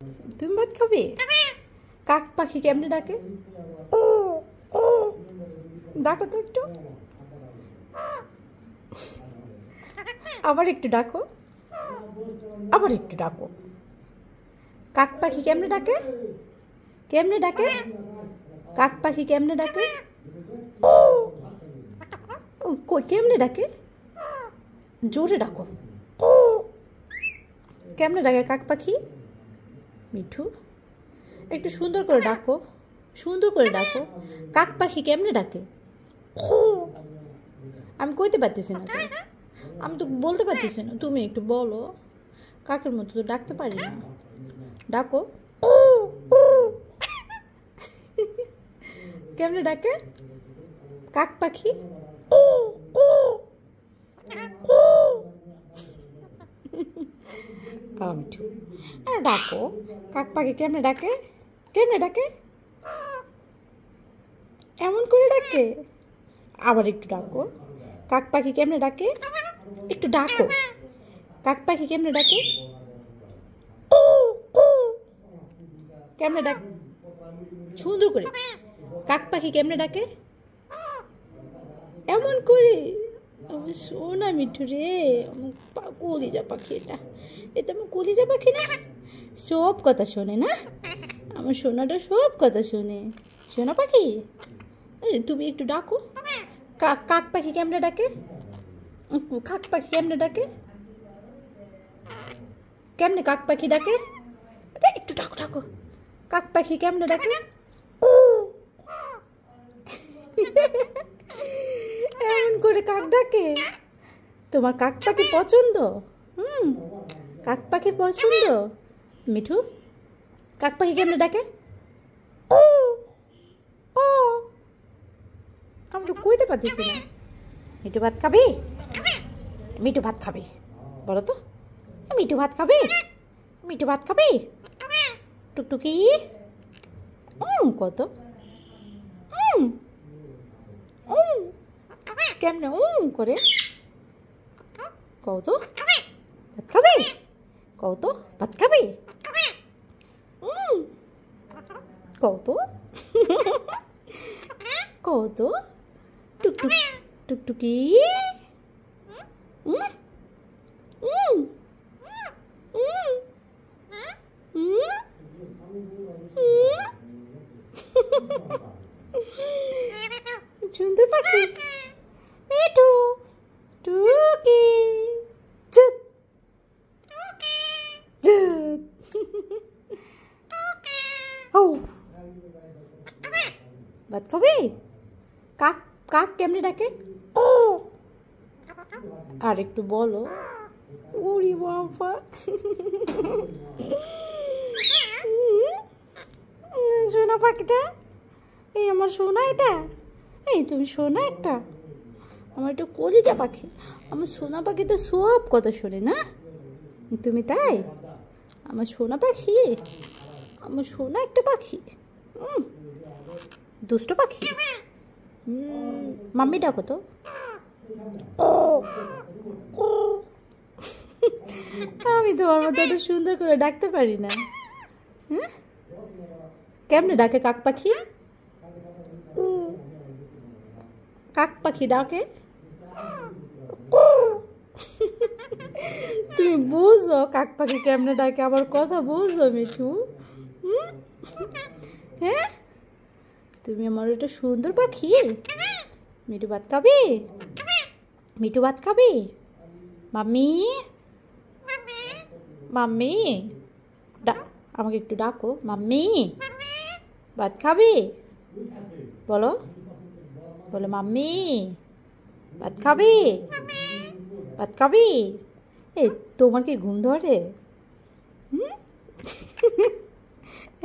তুমি ভাত খাবে? কাক পাখি কেমনে ডাকে? ডাকো তো একটু, আবার একটু ডাকো, আবার একটু ডাকো। কাক পাখি কেমনে ডাকে? কেমনে ডাকে? কাক পাখি কেমনে ডাকে? কেমনে ডাকে? জোরে ডাকো। কেমনে ডাকে কাক পাখি? মিঠু, একটু সুন্দর করে ডাকো, সুন্দর করে ডাকো। কাক পাখি কেমনে ডাকে? আমি কইতে পারতেছি না তো, আমি তো বলতে পারতেছি না, তুমি একটু বলো। কাকের মতো তো ডাকতে পারি না, ডাকো। কেমনে ডাকে কাক পাখি? মিঠু, ডাকো। কাক পাখি কেমনে ডাকে? কেমনে ডাকে? এমন করে ডাকে? আবার একটু ডাকো। কাক পাখি কেমনে ডাকে? একটু ডাকো। কাক পাখি কেমনে ডাকে? কেমনে ডাক, সুন্দর করে। কাক পাখি কেমনে ডাকে? এমন করে। আমি শোনা মিঠু রে, আমার কলিজা পাখি, এটা এটা আমার কলিজা পাখি না? সব কথা শোনে না আমার সোনাটা, সব কথা শোনে। সোনা পাখি, তুমি একটু ডাকো। কাক পাখি কেমনে ডাকে? কাক পাখি কেমনে ডাকে? কেমনে কাক পাখি ডাকে? একটু ডাকো, ডাকো। কাক পাখি কেমনে ডাকে? এমন করে কাক ডাকে? তোমার কাক পাখি পছন্দ? কাক পাখি পছন্দ। মিঠু, কাক পাখি কেমনে ডাকে? আমি তো কইতে পারতেছি না। মিঠু ভাত খাবি? মিঠু ভাত খাবি? বলো তো, মিঠু ভাত খাবি? মিঠু ভাত খাবি? টুকটুকি কত কেমনে করে কত? ভাত খাবি? কত ভাত খাবি? কত কত? টুকটুক টুকটুকি সুন্দর পাখি মিঠু। টুকি চুপ চুপ। ও ভাত খাবি? কাক কাক কেমনে ডাকে? আর একটু বলো। ওরে বাবা, সোনা পাখিটা, এই আমার সোনা, এটা এই তুমি সোনা একটা, আমার একটু কলিজা পাখি। আমার সোনা পাখি তো সব কথা শোনে না? তুমি তাই? আমার সোনা পাখি, আমার সোনা একটা পাখি, দুষ্ট পাখি। মাম্মি ডাকো তো। আমি তোমার মতো এত সুন্দর করে ডাকতে পারি না। কেমনে ডাকে কাক পাখি? কাক পাখি ডাকে? তুমি বুঝো কাক পাখি কেমনে ডাকে, আবার কথা বুঝো মিঠু। হ্যাঁ, তুমি আমার একটা সুন্দর পাখি। মিঠু ভাত খাবি? মিঠু ভাত খাবি? মাম্মি মাম্মি আমাকে একটু ডাকো। মাম্মি ভাত খাবি? বলো, বলো মাম্মি ভাত খাবি? ভাত খাবি? এই তোমার কি ঘুম ধরে?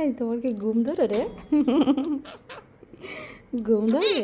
এই তোমার কি ঘুম ধরে রে? ঘুম ধরে?